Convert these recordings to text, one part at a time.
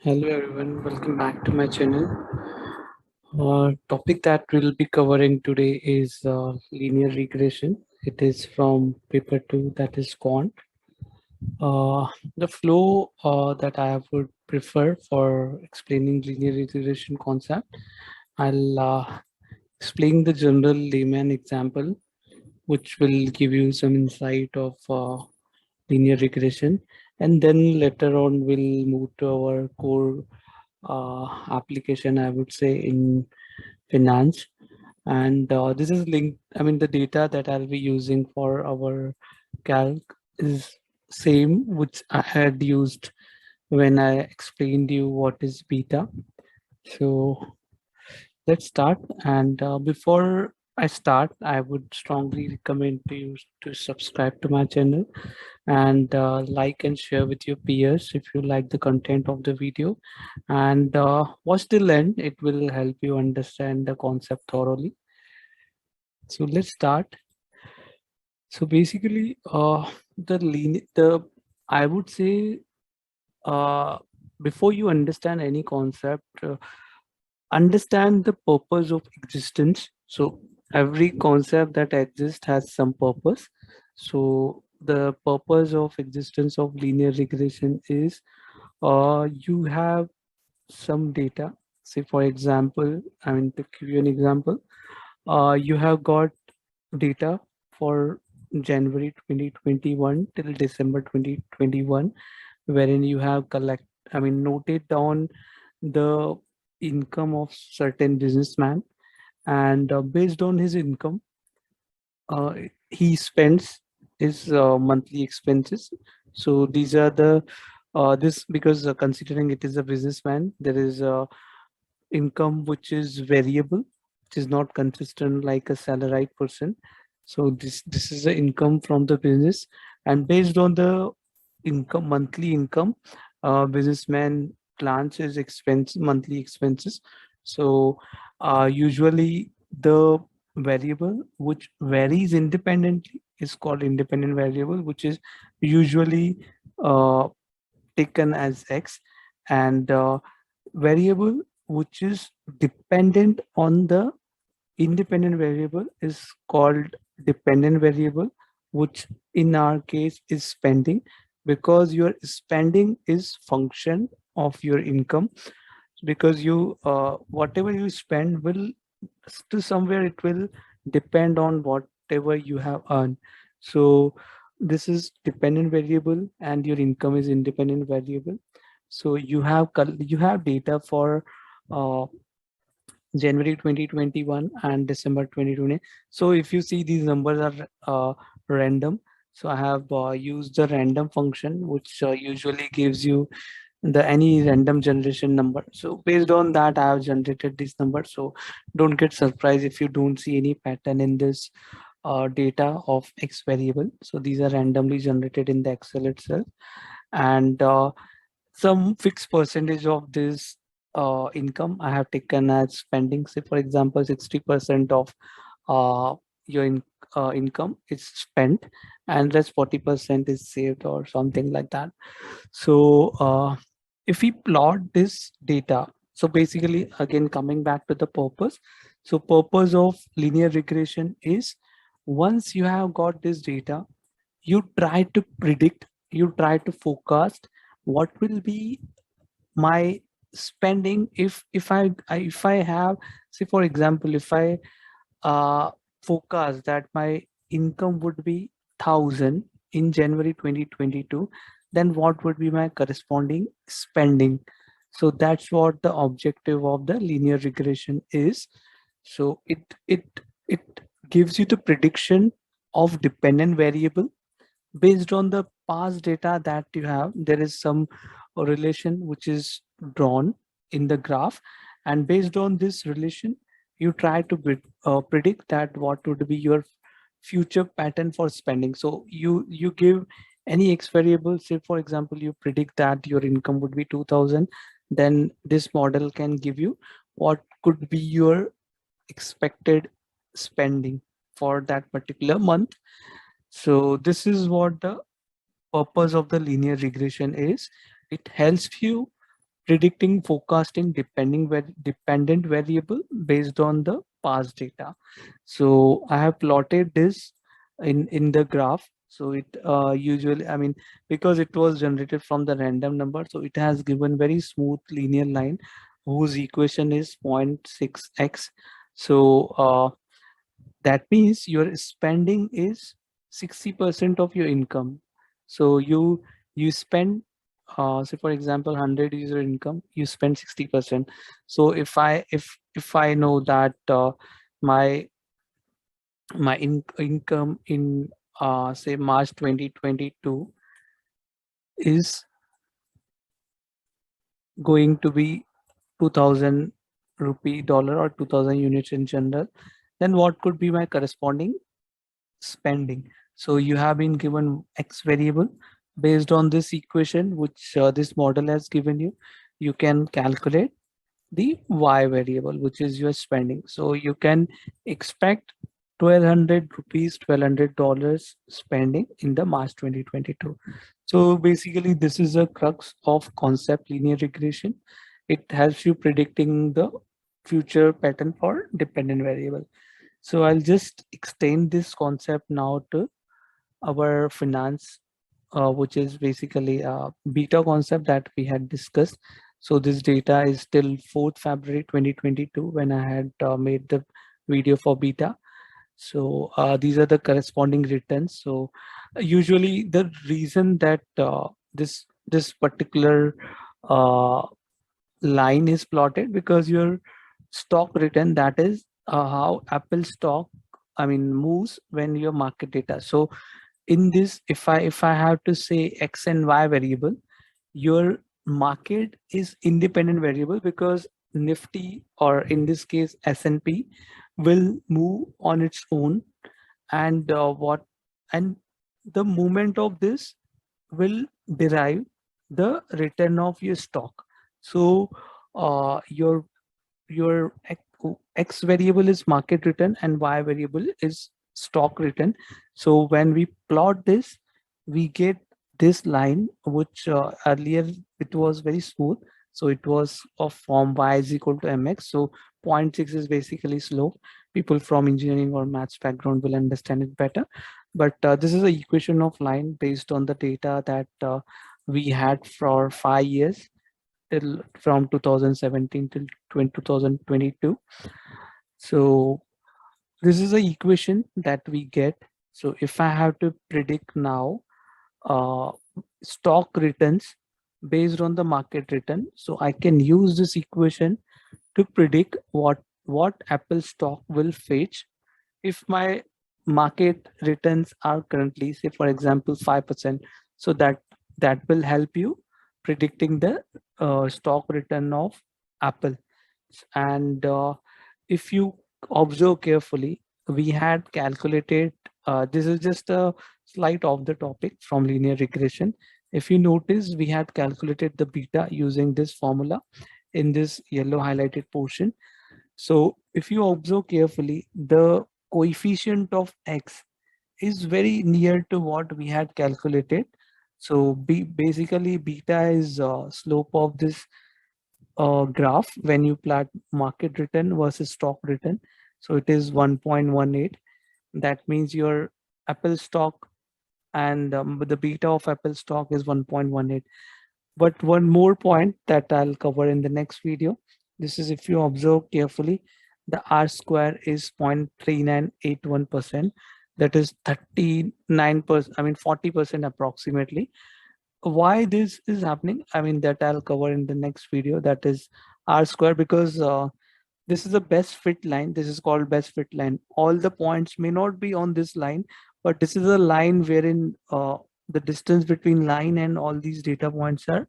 Hello everyone, welcome back to my channel. Topic that we'll be covering today is linear regression. It is from paper 2, that is Quant. The flow that I would prefer for explaining linear regression concept, I'll explain the general layman example, which will give you some insight of linear regression, and then later on we'll move to our core application, I would say, in finance. And this is linked, I mean, the data that I'll be using for our calc is same, which I had used when I explained you what is beta. So let's start. And before I start, I would strongly recommend to you to subscribe to my channel and like and share with your peers if you like the content of the video, and watch till end. It will help you understand the concept thoroughly. So let's start. So basically the I would say, uh, before you understand any concept, understand the purpose of existence. So every concept that exists has some purpose. So the purpose of existence of linear regression is, you have some data. Say for example, I mean, to give you an example, you have got data for January 2021 till December 2021, wherein you have noted down the income of certain businessman, and based on his income, uh, he spends his monthly expenses. So these are the this because considering it is a businessman, there is a income which is variable, which is not consistent like a salaried person. So this is the income from the business, and based on the income, monthly income, businessman plans his monthly expenses. So usually the variable which varies independently is called independent variable, which is usually uh, taken as x, and variable which is dependent on the independent variable is called dependent variable, which in our case is spending, because your spending is function of your income. Because you whatever you spend will, to somewhere, it will depend on whatever you have earned. So this is dependent variable and your income is independent variable. So you have data for uh, January 2021 and December 2020. So if you see, these numbers are random. So I have used the random function, which usually gives you the any random generation number. So based on that, I have generated this number. So don't get surprised if you don't see any pattern in this data of X variable. So these are randomly generated in the Excel itself. And some fixed percentage of this income I have taken as spending. Say for example, 60% of uh, your income is spent, and rest 40% is saved or something like that. So if we plot this data, so basically, again, coming back to the purpose. So purpose of linear regression is, once you have got this data, you try to predict, you try to forecast what will be my spending if I have, say for example, if I uh, forecast that my income would be 1,000 in January 2022, then what would be my corresponding spending? So that's what the objective of the linear regression is. So it gives you the prediction of dependent variable based on the past data that you have. There is some relation which is drawn in the graph, and based on this relation, you try to predict that what would be your future pattern for spending. So you give any x variable. Say for example, you predict that your income would be 2,000, then this model can give you what could be your expected spending for that particular month. So this is what the purpose of the linear regression is. It helps you predicting, forecasting dependent variable based on the past data. So I have plotted this in the graph. So it usually, I mean, because it was generated from the random number, so it has given very smooth linear line whose equation is 0.6x. So that means your spending is 60% of your income. So you spend, say for example 100 is your income, you spend 60%. So if I know that my income in say March 2022 is going to be 2000 rupee dollar or 2000 units in general, then what could be my corresponding spending? So you have been given X variable. Based on this equation which this model has given you, you can calculate the Y variable, which is your spending. So you can expect 1200 rupees, $1200 spending in the March 2022. So basically this is a crux of concept linear regression. It helps you predicting the future pattern for dependent variable. So I'll just extend this concept now to our finance, which is basically a beta concept that we had discussed. So this data is till 4th February 2022 when I had made the video for beta. So these are the corresponding returns. So usually the reason that this particular uh, line is plotted because your stock return, that is how Apple stock, I mean, moves when your market data. So in this, if I have to say X and Y variable, your market is independent variable because Nifty, or in this case S&P, will move on its own, and and the movement of this will derive the return of your stock. So your X variable is market return and Y variable is stock return. So when we plot this, we get this line, which earlier it was very smooth. So it was of form Y is equal to mx. So 0.6 is basically slope. People from engineering or maths background will understand it better. But this is a equation of line based on the data that we had for 5 years, till from 2017 till 2022. So this is the equation that we get. So if I have to predict now uh, stock returns based on the market return, so I can use this equation to predict what Apple stock will fetch if my market returns are currently, say for example 5%. So that will help you predicting the stock return of Apple. And if you observe carefully, we had calculated, this is just a slide of the topic from linear regression. If you notice, we had calculated the beta using this formula in this yellow highlighted portion. So if you observe carefully, the coefficient of X is very near to what we had calculated. So basically beta is slope of this graph when you plot market return versus stock return. So it is 1.18. That means your Apple stock and the beta of Apple stock is 1.18. But one more point that I'll cover in the next video. This is, if you observe carefully, the R square is 0.3981%. That is 39%, I mean 40% approximately. Why this is happening, I mean, that I'll cover in the next video, that is R square, because this is a best fit line. This is called best fit line. All the points may not be on this line, but this is a line wherein the distance between line and all these data points are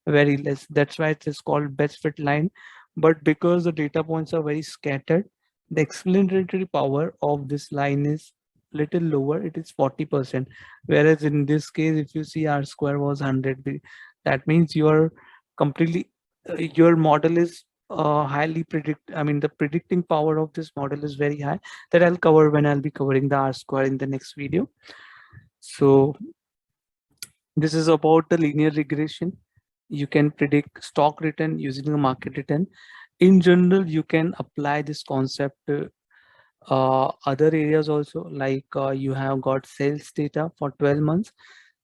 very less. That's why it is called best fit line. But because the data points are very scattered, the explanatory power of this line is little lower. It is 40%. Whereas in this case, if you see R square was 100, that means you're completely, your model is highly I mean, the predicting power of this model is very high. That I'll cover when I'll be covering the R square in the next video. So this is about the linear regression. You can predict stock return using a market return. In general, you can apply this concept to other areas also, like you have got sales data for 12 months.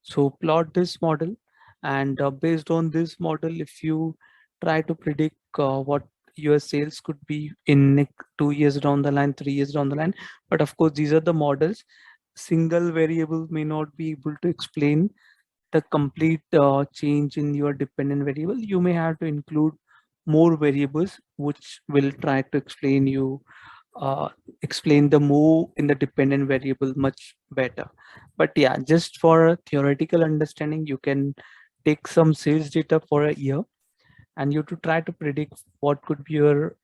So plot this model, and based on this model, if you try to predict what your sales could be in 2 years down the line, 3 years down the line. But of course, these are the models. Single variable may not be able to explain the complete change in your dependent variable. You may have to include more variables which will try to uh, explain the move in the dependent variable much better. But yeah, just for a theoretical understanding, you can take some sales data for a year, and you to try to predict what could be your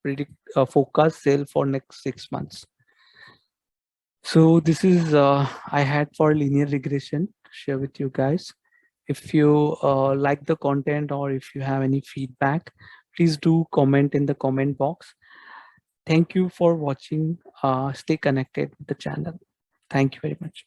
predict forecast sale for next 6 months. So this is I had for linear regression to share with you guys. If you like the content, or if you have any feedback, please do comment in the comment box. Thank you for watching. Stay connected with the channel. Thank you very much.